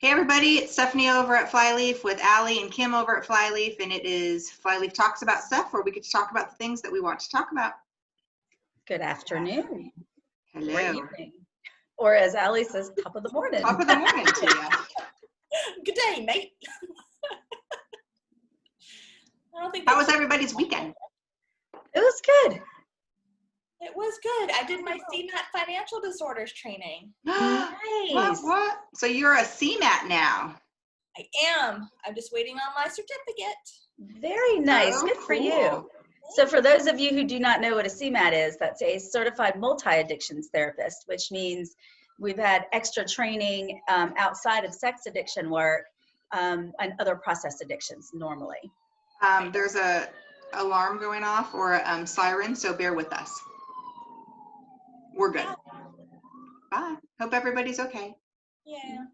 Hey everybody, it's Stephanie over at Flyleaf with Allie and Kim over at Flyleaf, and it is Flyleaf Talks About Stuff, where we get to talk about the things that we want to talk about. Good afternoon. Hello. Or evening. Or as Allie says, top of the morning. Top of the morning to you. Good day, mate. I don't think How was everybody's weekend? It was good. it was good. I did my CMAT financial disorders training. Nice. What? So you're a CMAT now. I am. I'm just waiting on my certificate. Very nice. Oh, Good for cool. you. So for those of you who do not know what a CMAT is, that's a certified multi-addictions therapist, which means we've had extra training outside of sex addiction work and other process addictions normally. There's a alarm going off or a siren, so bear with us. We're good. Bye. Hope everybody's okay. Yeah.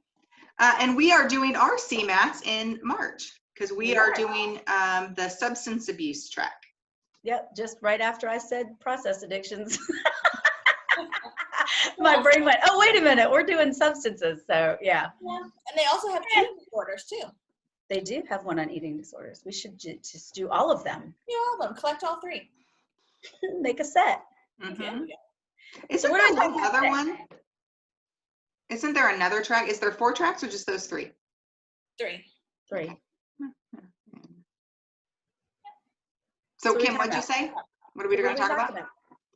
And we are doing our CMATs in March because we are doing the substance abuse track. Yep, just right after I said process addictions. My brain went, oh, wait a minute, we're doing substances. So, yeah. And they also have eating disorders, too. They do have one on eating disorders. We should just do all of them. Do all of them. Collect all three. Make a set. Mm-hmm. Yeah. Isn't what there are we talking one about other today? one? Isn't there another track? Is there 4 tracks or just those 3? 3. 3. So So Kim, we what'd you talk say? What are we going to talk about?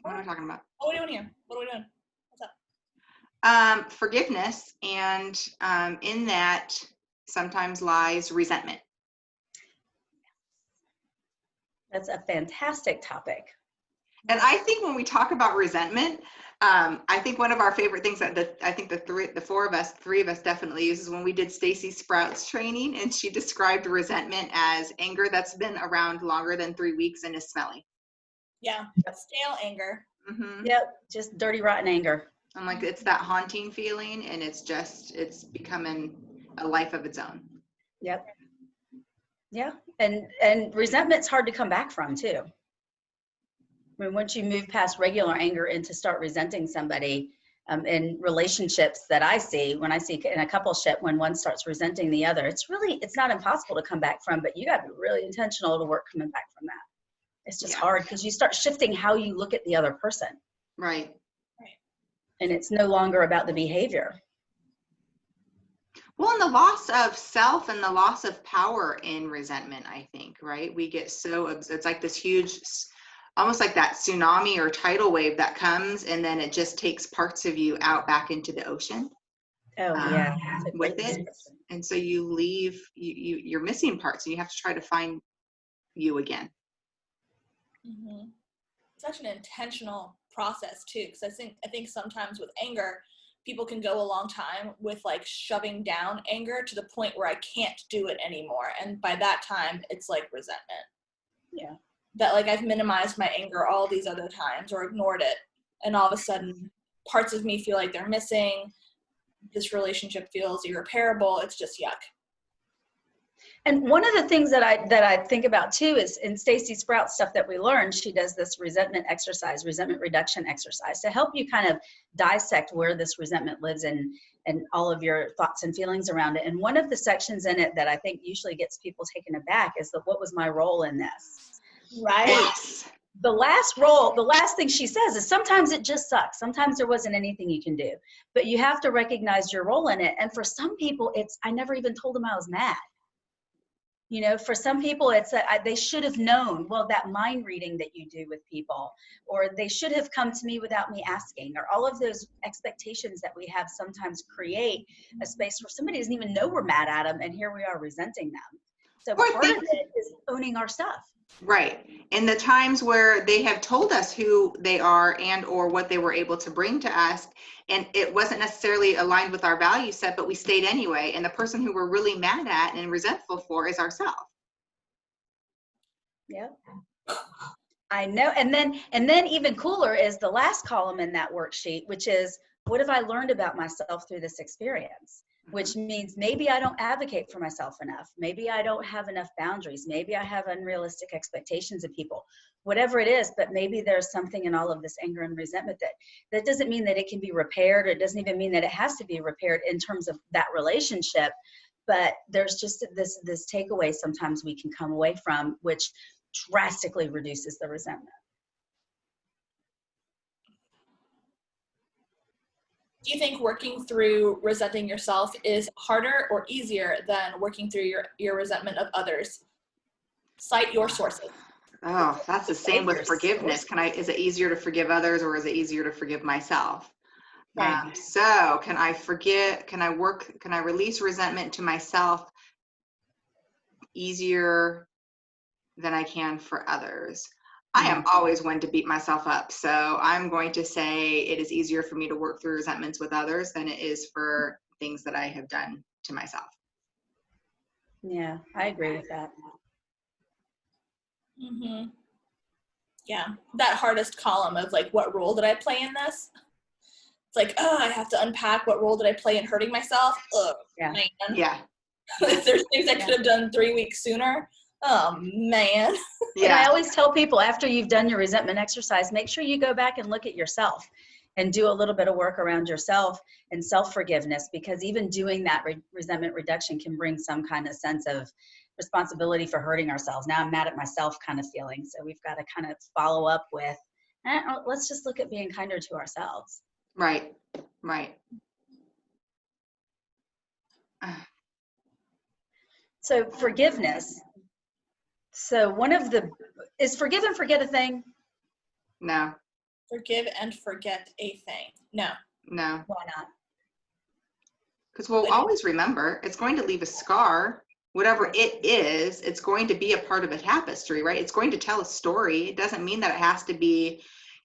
What What are we talking about? are we doing here? What are we doing? What's up? Forgiveness, and in that sometimes lies resentment. That's a fantastic topic. And I think when we talk about resentment, I think one of our favorite things that I think the 3 of us definitely use is when we did Stacy Sprout's training, and she described resentment as anger that's been around longer than 3 weeks and is smelly. Yeah. Stale anger. Mm-hmm. Yep, just dirty, rotten anger. I'm like, it's that haunting feeling, and it's becoming a life of its own. Yep. Yeah, and resentment's hard to come back from too. I mean, once you move past regular anger and to start resenting somebody, in relationships that I see, when I see in a coupleship, when one starts resenting the other, it's not impossible to come back from, but you got to be really intentional to work coming back from that. It's just hard because you start shifting how you look at the other person. Right. And it's no longer about the behavior. Well, and the loss of self and the loss of power in resentment, I think, right? We get so, it's like this huge, almost like that tsunami or tidal wave that comes, and then it just takes parts of you out back into the ocean. Oh, yeah. With it. And so you leave, you're missing parts, and you have to try to find you again. Mm-hmm. Such an intentional process too, because I think sometimes with anger, people can go a long time with like shoving down anger to the point where I can't do it anymore, and by that time it's like resentment. Yeah. That like I've minimized my anger all these other times or ignored it, and all of a sudden parts of me feel like they're missing. This relationship feels irreparable. It's just yuck. And one of the things that I think about too is in Stacy Sprout's stuff that we learned, she does this resentment reduction exercise to help you kind of dissect where this resentment lives and all of your thoughts and feelings around it. And one of the sections in it that I think usually gets people taken aback is what was my role in this? Right? Yes. The last thing she says is sometimes it just sucks. Sometimes there wasn't anything you can do, but you have to recognize your role in it. And for some people, I never even told them I was mad. You know, for some people, it's they should have known, well, that mind reading that you do with people, or they should have come to me without me asking, or all of those expectations that we have sometimes create a space where somebody doesn't even know we're mad at them, and here we are resenting them. So part of it is owning our stuff. Right. And the times where they have told us who they are and or what they were able to bring to us, and it wasn't necessarily aligned with our value set, but we stayed anyway. And the person who we're really mad at and resentful for is ourselves. Yep. I know. And then even cooler is the last column in that worksheet, which is What have I learned about myself through this experience? Which means maybe I don't advocate for myself enough. Maybe I don't have enough boundaries. Maybe I have unrealistic expectations of people, whatever it is, but maybe there's something in all of this anger and resentment that doesn't mean that it can be repaired, or it doesn't even mean that it has to be repaired in terms of that relationship. But there's just this takeaway sometimes we can come away from, which drastically reduces the resentment. Do you think working through resenting yourself is harder or easier than working through your resentment of others? Cite your sources. Oh, that's the same with forgiveness. Is it easier to forgive others, or is it easier to forgive myself? Right. So can I release resentment to myself easier than I can for others? I am always one to beat myself up. So I'm going to say it is easier for me to work through resentments with others than it is for things that I have done to myself. Yeah, I agree with that. Mm-hmm. Yeah, that hardest column of like, what role did I play in this? It's like, oh, I have to unpack what role did I play in hurting myself? Ugh, Yeah. man. Yeah. There's things I could have done 3 weeks sooner. Oh, man. And I Yeah. always tell people, after you've done your resentment exercise, make sure you go back and look at yourself and do a little bit of work around yourself and self-forgiveness, because even doing that resentment reduction can bring some kind of sense of responsibility for hurting ourselves. Now I'm mad at myself kind of feeling. So we've got to kind of follow up with, let's just look at being kinder to ourselves. Right. Right. So forgiveness. So is forgive and forget a thing? No. Forgive and forget a thing. No. No. Why not? Because we'll always remember. It's going to leave a scar. Whatever it is, it's going to be a part of a tapestry, right? It's going to tell a story. It doesn't mean that it has to be,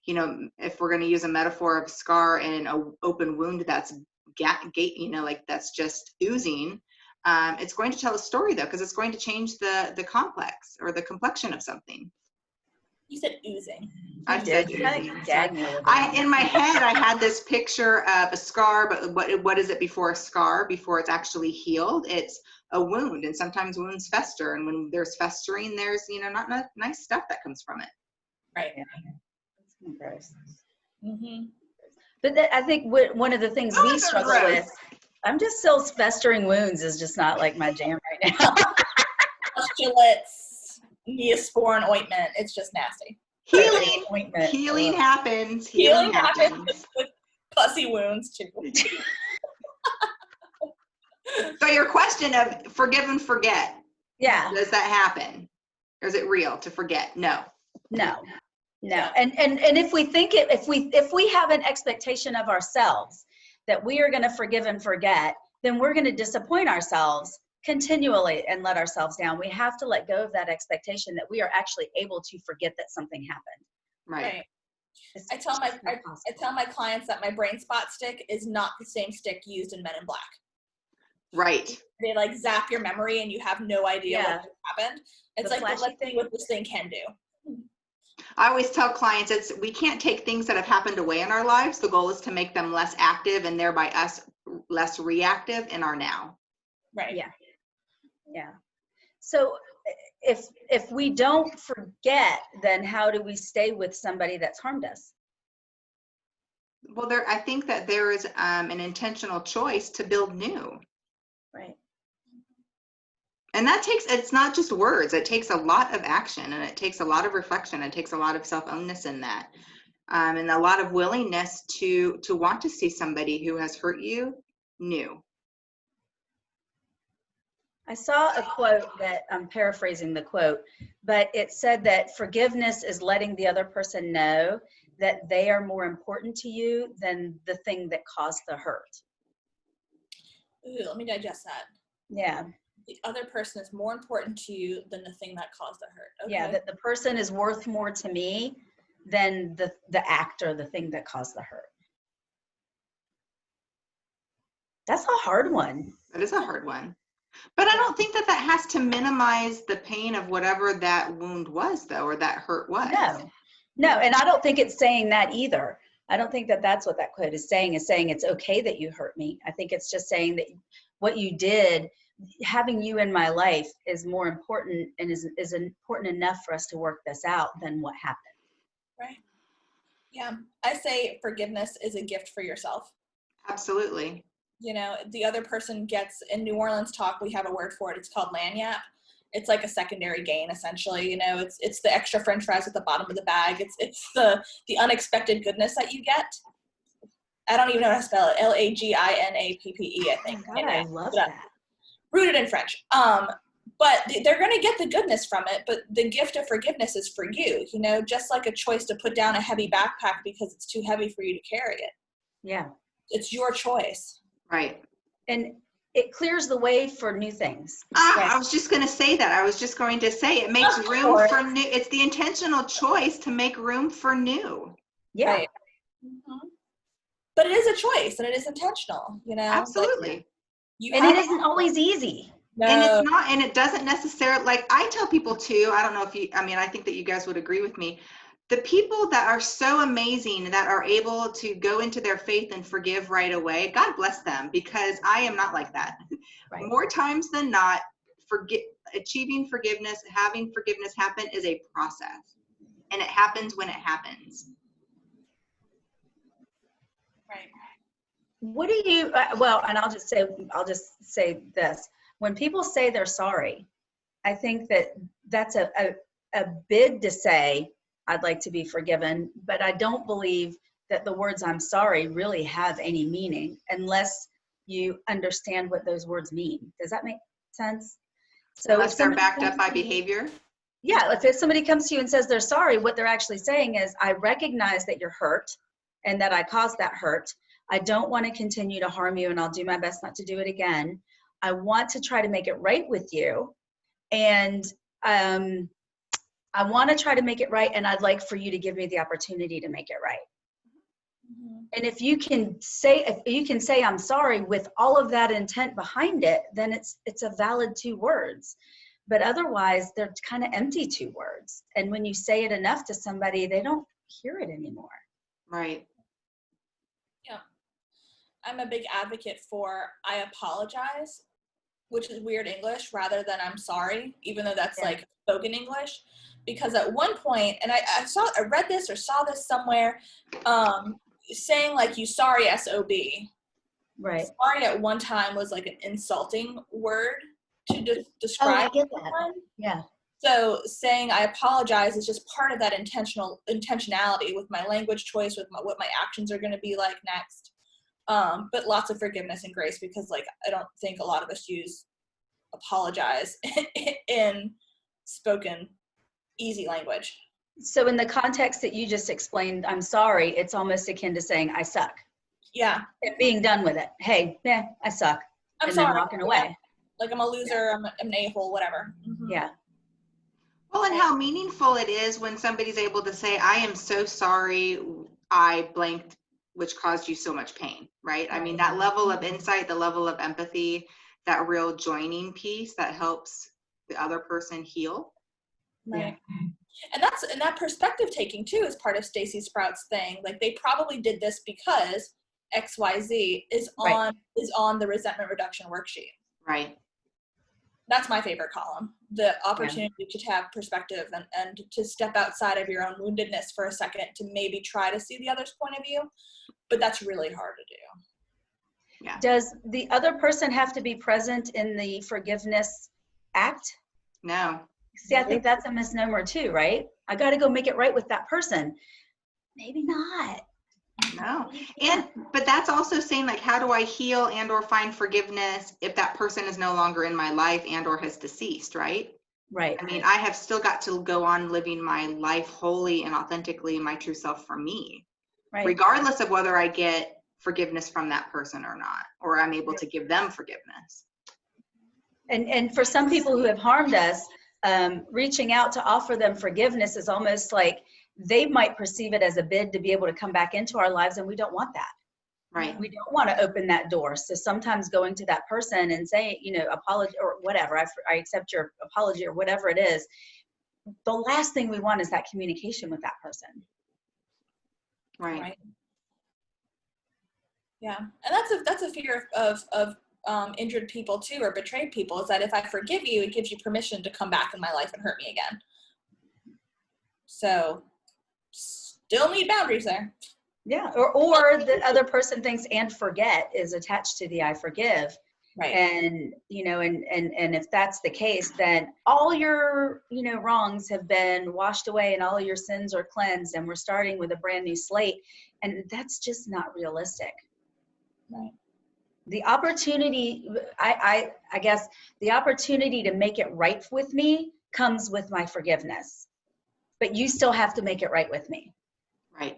if we're going to use a metaphor of a scar and an open wound that's that's just oozing. It's going to tell a story though, because it's going to change the complex or the complexion of something. You said oozing. I said oozing. In my head, I had this picture of a scar, but what is it before a scar? Before it's actually healed, it's a wound, and sometimes wounds fester, and when there's festering, there's not nice stuff that comes from it. Right. Yeah. Gross. Mm-hmm. But I think one of the things we struggle with, I'm just still festering wounds is just not like my jam right now. Pustulates, Neosporin ointment, it's just nasty. Healing happens. Healing happens with pussy wounds too. So your question of forgive and forget. Yeah. Does that happen? Or is it real to forget? No. And if we think if we have an expectation of ourselves that we are going to forgive and forget, then we're going to disappoint ourselves continually and let ourselves down. We have to let go of that expectation that we are actually able to forget that something happened. Right. I tell my clients that my brain spot stick is not the same stick used in Men in Black. Right. They like zap your memory and you have no idea what happened. It's like, let's see what this thing can do. I always tell clients we can't take things that have happened away in our lives. The goal is to make them less active and thereby us less reactive in our now. Right. Yeah. So if we don't forget, then how do we stay with somebody that's harmed us? Well, I think that there is an intentional choice to build new. Right. And it's not just words. It takes a lot of action, and it takes a lot of reflection. It takes a lot of self-ownness in that, and a lot of willingness to want to see somebody who has hurt you new. I saw a quote that I'm paraphrasing the quote, but it said that forgiveness is letting the other person know that they are more important to you than the thing that caused the hurt. Ooh, let me digest that. Yeah. The other person is more important to you than the thing that caused the hurt. Okay. Yeah, that the person is worth more to me than the act or the thing that caused the hurt. That's a hard one. That is a hard one. But I don't think that has to minimize the pain of whatever that wound was, though, or that hurt was. No, and I don't think it's saying that either. I don't think that that's what that quote is saying it's okay that you hurt me. I think it's just saying that what you did, having you in my life is more important and is important enough for us to work this out than what happened. Right. Yeah. I say forgiveness is a gift for yourself. Absolutely. You know, the other person gets, in New Orleans talk, we have a word for it. It's called lagniappe. It's like a secondary gain, essentially. You know, it's the extra French fries at the bottom of the bag. It's the unexpected goodness that you get. I don't even know how to spell it. Laginappe, I think. Oh my God, I love that. Rooted in French. But they're going to get the goodness from it. But the gift of forgiveness is for you. You know, just like a choice to put down a heavy backpack because it's too heavy for you to carry it. Yeah. It's your choice. Right. And it clears the way for new things. I was just going to say that. I was just going to say it makes room for new. It's the intentional choice to make room for new. Yeah. Right. Mm-hmm. But it is a choice and it is intentional, you know? Absolutely. Like, and it isn't always easy. No. And it's not, and it doesn't necessarily, like I tell people too, I don't know if you, I mean, I think that you guys would agree with me. The people that are so amazing that are able to go into their faith and forgive right away, God bless them, because I am not like that. Right. More times than not, achieving forgiveness, having forgiveness happen is a process, and it happens when it happens. Right. What do you, well, and I'll just say this. When people say they're sorry, I think that that's a bid to say, I'd like to be forgiven, but I don't believe that the words I'm sorry really have any meaning unless you understand what those words mean. Does that make sense? So unless they're backed up by behavior? Yeah, if somebody comes to you and says they're sorry, what they're actually saying is, I recognize that you're hurt and that I caused that hurt. I don't want to continue to harm you, and I'll do my best not to do it again. I want to try to make it right with you, and I want to try to make it right, and I'd like for you to give me the opportunity to make it right. Mm-hmm. And if you can say I'm sorry with all of that intent behind it, then it's a valid 2 words. But otherwise, they're kind of empty 2 words. And when you say it enough to somebody, they don't hear it anymore. Right. Yeah. I'm a big advocate for I apologize, which is weird English, rather than I'm sorry, even though that's like spoken English. Because at one point, and I read this or saw this somewhere, saying like you sorry SOB. Right. Sorry at one time was like an insulting word to describe. Oh, I get that. Yeah. So saying I apologize is just part of that intentionality with my language choice, with what my actions are going to be like next. But lots of forgiveness and grace, because like I don't think a lot of us use apologize in spoken easy language. So in the context that you just explained, I'm sorry, it's almost akin to saying I suck. Yeah. And being done with it. Hey, I suck. I'm sorry. Then walking away. Like I'm a loser, I'm an a-hole, whatever. Mm-hmm. Yeah. Well, and how meaningful it is when somebody's able to say, I am so sorry I blanked, which caused you so much pain, right? I mean, that level of insight, the level of empathy, that real joining piece that helps the other person heal. Right. And that perspective taking too is part of Stacy Sprout's thing. Like they probably did this because XYZ is on the resentment reduction worksheet. Right. That's my favorite column. The opportunity to have perspective and to step outside of your own woundedness for a second to maybe try to see the other's point of view. But that's really hard to do. Yeah. Does the other person have to be present in the forgiveness act? No. See, I think that's a misnomer too, right? I got to go make it right with that person. Maybe not. No. But that's also saying like, how do I heal and or find forgiveness if that person is no longer in my life and or has deceased, right? Right. I mean, I have still got to go on living my life wholly and authentically, my true self for me, right, regardless of whether I get forgiveness from that person or not, or I'm able to give them forgiveness. And for some people who have harmed us, reaching out to offer them forgiveness is almost like they might perceive it as a bid to be able to come back into our lives, and we don't want that. Right. We don't want to open that door. So sometimes going to that person and saying, apology or whatever, I accept your apology or whatever it is, the last thing we want is that communication with that person. Right. Yeah. And that's a fear of injured people too, or betrayed people, is that if I forgive you, it gives you permission to come back in my life and hurt me again. So still need boundaries there. Yeah. Or the other person thinks and forget is attached to the I forgive. Right. And, you know, and if that's the case, then all your, you know, wrongs have been washed away and all your sins are cleansed and we're starting with a brand new slate. And that's just not realistic. Right. The opportunity, I guess the opportunity to make it right with me comes with my forgiveness, but you still have to make it right with me. Right.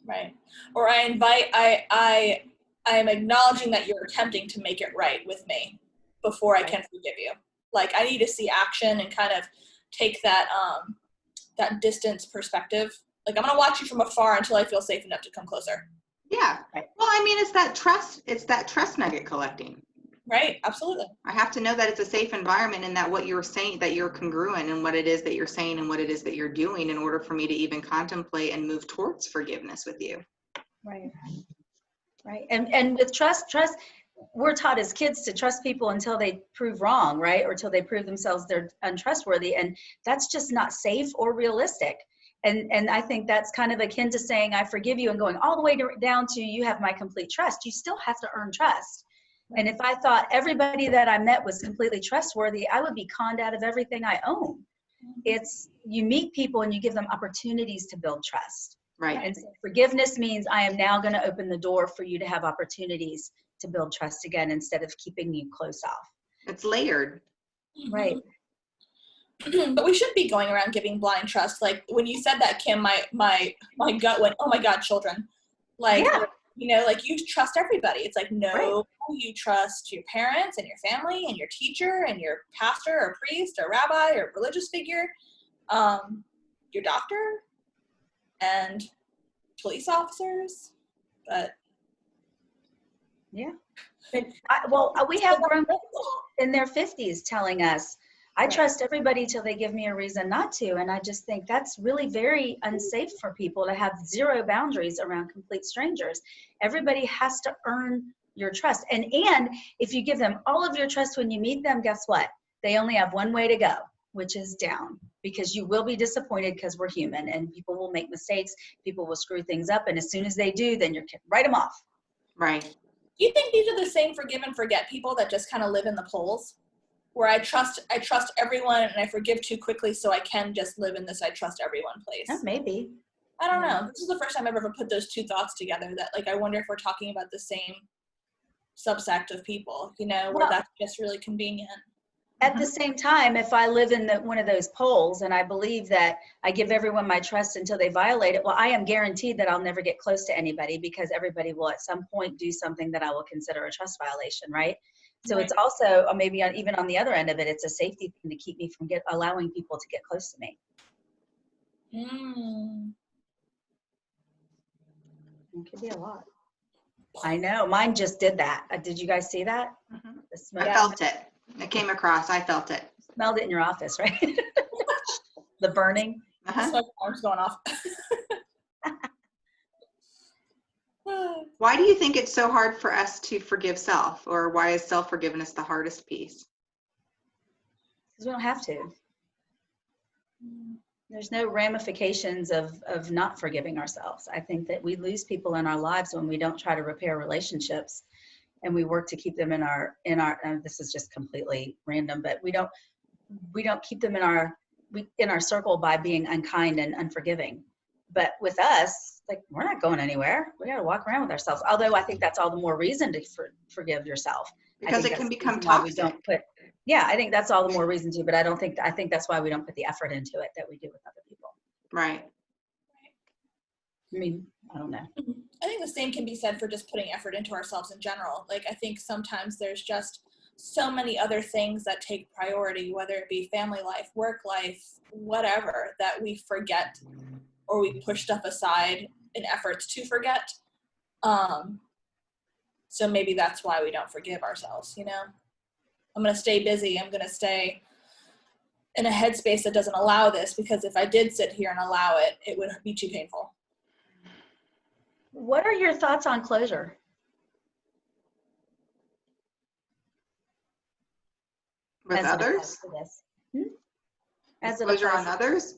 Right. Or I am acknowledging that you're attempting to make it right with me before I can forgive you. Like, I need to see action and kind of take that that distance perspective. Like, I'm gonna watch you from afar until I feel safe enough to come closer. Yeah. Right. Well, I mean, it's that trust nugget collecting. Right. Absolutely. I have to know that it's a safe environment and that what you're saying, that you're congruent in what it is that you're saying and what it is that you're doing in order for me to even contemplate and move towards forgiveness with you. Right. Right. And with trust, we're taught as kids to trust people until they prove wrong, right? Or until they prove themselves they're untrustworthy. And that's just not safe or realistic. And I think that's kind of akin to saying, I forgive you, and going all the way down to you have my complete trust. You still have to earn trust. And if I thought everybody that I met was completely trustworthy, I would be conned out of everything I own. It's, you meet people and you give them opportunities to build trust. Right. And so forgiveness means I am now going to open the door for you to have opportunities to build trust again instead of keeping you close off. It's layered. Right. But we should be going around giving blind trust. Like, when you said that, Kim, my gut went, oh my God, children. Like, Yeah. you know, like, you trust everybody. It's like, no, Right. you trust your parents and your family and your teacher and your pastor or priest or rabbi or religious figure, your doctor and police officers. But yeah. We have grown people in their 50s telling us, I trust everybody till they give me a reason not to. And I just think that's really very unsafe for people to have zero boundaries around complete strangers. Everybody has to earn your trust. And if you give them all of your trust when you meet them, guess what? They only have one way to go, which is down, because you will be disappointed because we're human and people will make mistakes. People will screw things up. And as soon as they do, then write them off. Right. do you think these are the same forgive and forget people that just kind of live in the poles? Where I trust everyone and I forgive too quickly, so I can just live in this I trust everyone place. Yeah, maybe. I don't know. This is the first time I've ever put those two thoughts together, that, like, I wonder if we're talking about the same subsect of people, you know, where that's just really convenient. At the same time, if I live in one of those poles and I believe that I give everyone my trust until they violate it, well, I am guaranteed that I'll never get close to anybody, because everybody will at some point do something that I will consider a trust violation, right? So It's also, maybe even on the other end of it, it's a safety thing to keep me from allowing people to get close to me. It could be a lot. I know. Mine just did that. Did you guys see that? Mm-hmm. The smoke. I felt it. It came across. I felt it. Smelled it in your office, right? The burning. Uh-huh. Smoke alarm's going off. Why do you think it's so hard for us to forgive self, or why is self-forgiveness the hardest piece? Because we don't have to. There's no ramifications of not forgiving ourselves. I think that we lose people in our lives when we don't try to repair relationships, and we work to keep them in our and this is just completely random, but we don't keep them in our circle by being unkind and unforgiving. But with us, like, we're not going anywhere. We got to walk around with ourselves. Although I think that's all the more reason to forgive yourself. Because it can become toxic. I think that's all the more reason to, but I think that's why we don't put the effort into it that we do with other people. Right. I mean, I don't know. I think the same can be said for just putting effort into ourselves in general. Like, I think sometimes there's just so many other things that take priority, whether it be family life, work life, whatever, that we forget or we push stuff aside in efforts to forget. So maybe that's why we don't forgive ourselves, you know? I'm going to stay busy. I'm going to stay in a headspace that doesn't allow this, because if I did sit here and allow it, it would be too painful. What are your thoughts on closure? With As it applies others? to this? As it Closure applies on others?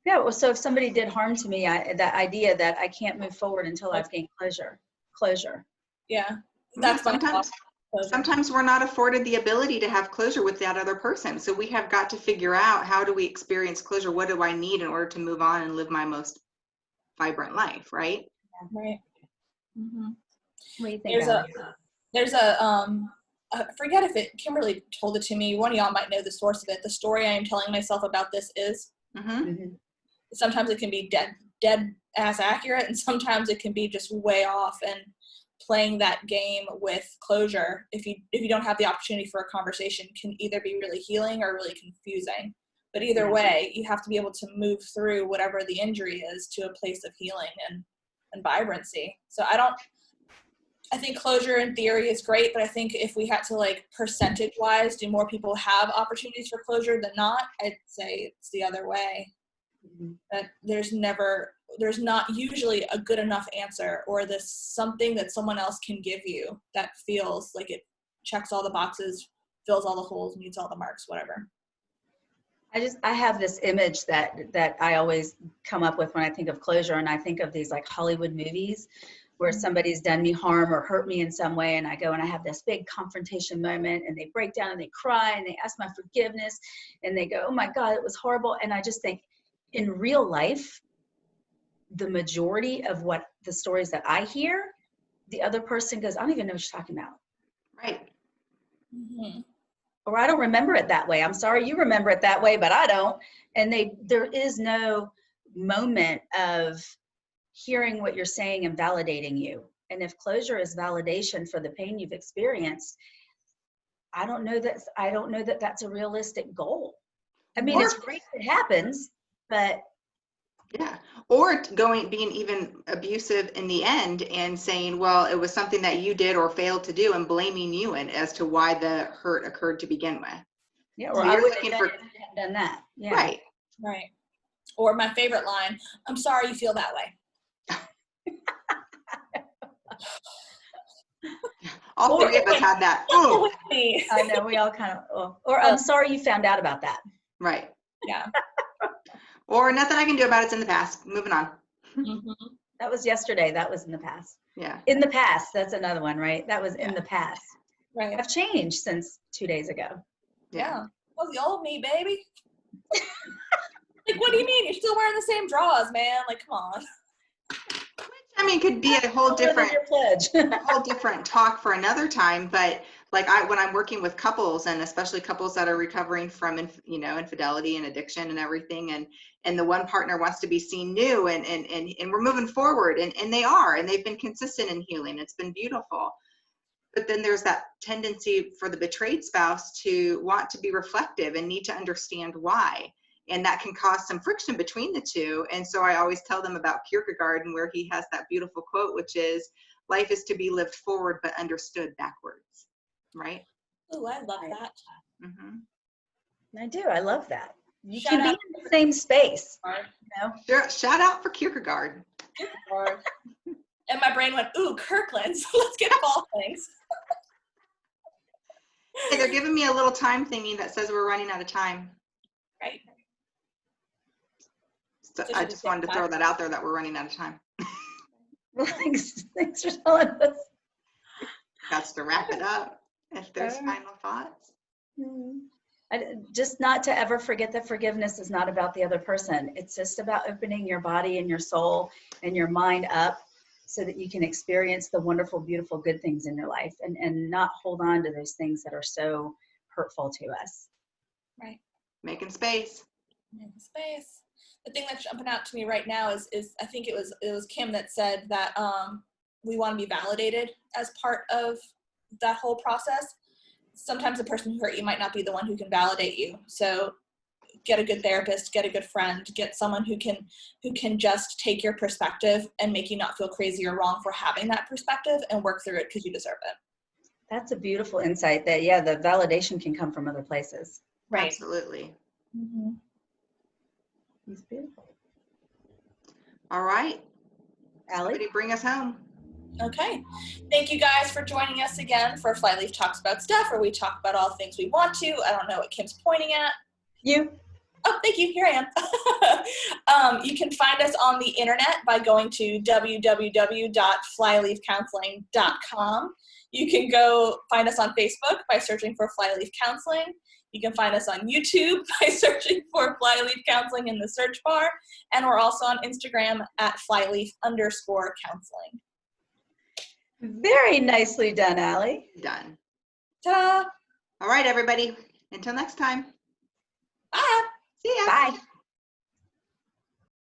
Yeah, well, so if somebody did harm to me, that idea that I can't move forward until I've gained closure. Yeah, that's my Sometimes, closure. sometimes we're not afforded the ability to have closure with that other person. So we have got to figure out, how do we experience closure? What do I need in order to move on and live my most vibrant life, right? Right. Mm-hmm. What do you think, There's I forget if Kimberly told it to me. One of y'all might know the source of it. The story I am telling myself about this is, sometimes it can be dead ass accurate, and sometimes it can be just way off. And playing that game with closure, if you don't have the opportunity for a conversation, can either be really healing or really confusing. But either way, you have to be able to move through whatever the injury is to a place of healing and vibrancy. So I think closure in theory is great, but I think if we had to, like, percentage wise, do more people have opportunities for closure than not? I'd say it's the other way. That there's not usually a good enough answer, or this something that someone else can give you that feels like it checks all the boxes, fills all the holes, meets all the marks, whatever. I have this image that I always come up with when I think of closure, and I think of these like Hollywood movies where somebody's done me harm or hurt me in some way, and I go and I have this big confrontation moment, and they break down and they cry and they ask my forgiveness and they go, oh my God, it was horrible. And I just think, in real life, the majority of what the stories that I hear, the other person goes, I don't even know what you're talking about. Right. Or I don't remember it that way. I'm sorry you remember it that way, but I don't. And there is no moment of hearing what you're saying and validating you. And if closure is validation for the pain you've experienced, I don't know that that's a realistic goal. I mean, it's great if it happens, but yeah. Or being even abusive in the end and saying, well, it was something that you did or failed to do, and blaming you as to why the hurt occurred to begin with. Yeah, or so I would have done that. Yeah. Right. Right. Or my favorite line, I'm sorry you feel that way. All three of us had that. Oh. I know, we all kind of, or I'm sorry you found out about that. Right. Yeah. Or nothing I can do about it's in the past. Moving on. That was yesterday. That was in the past. Yeah. In the past. That's another one, right? That was in the past. Right. I've changed since 2 days ago. Yeah. Well, the old me, baby. Like, what do you mean? You're still wearing the same drawers, man. Like, come on. I mean, could be a whole different talk for another time. But like when I'm working with couples, and especially couples that are recovering from, infidelity and addiction and everything, and the one partner wants to be seen new, and we're moving forward, and they are, and they've been consistent in healing. It's been beautiful. But then there's that tendency for the betrayed spouse to want to be reflective and need to understand why. And that can cause some friction between the two. And so I always tell them about Kierkegaard, and where he has that beautiful quote, which is, life is to be lived forward but understood backwards. Right? Oh, I love that. I do. I love that. You can be in the same space. Sure. Shout out for Kierkegaard. And my brain went, ooh, Kirkland. So let's get fall things. Hey, they're giving me a little time thingy that says we're running out of time. Right. So I just wanted to throw that out there, that we're running out of time. Well, thanks for telling us. That's to wrap it up. If there's final thoughts. Just not to ever forget that forgiveness is not about the other person. It's just about opening your body and your soul and your mind up so that you can experience the wonderful, beautiful, good things in your life, and not hold on to those things that are so hurtful to us. Right. Making space. Making space. The thing that's jumping out to me right now is I think it was Kim that said that we want to be validated as part of that whole process. Sometimes the person who hurt you might not be the one who can validate you. So get a good therapist, get a good friend, get someone who can just take your perspective and make you not feel crazy or wrong for having that perspective, and work through it because you deserve it. That's a beautiful insight, that the validation can come from other places. Right. Absolutely. It's beautiful. All right. Allie? Somebody bring us home. Okay. Thank you guys for joining us again for Flyleaf Talks About Stuff, where we talk about all things we want to. I don't know what Kim's pointing at. You. Oh, thank you. Here I am. You can find us on the internet by going to www.flyleafcounseling.com. You can go find us on Facebook by searching for Flyleaf Counseling. You can find us on YouTube by searching for Flyleaf Counseling in the search bar. And we're also on Instagram at Flyleaf_counseling. Very nicely done, Allie. Done. Ta-da! All right, everybody. Until next time. Bye! See ya. Bye.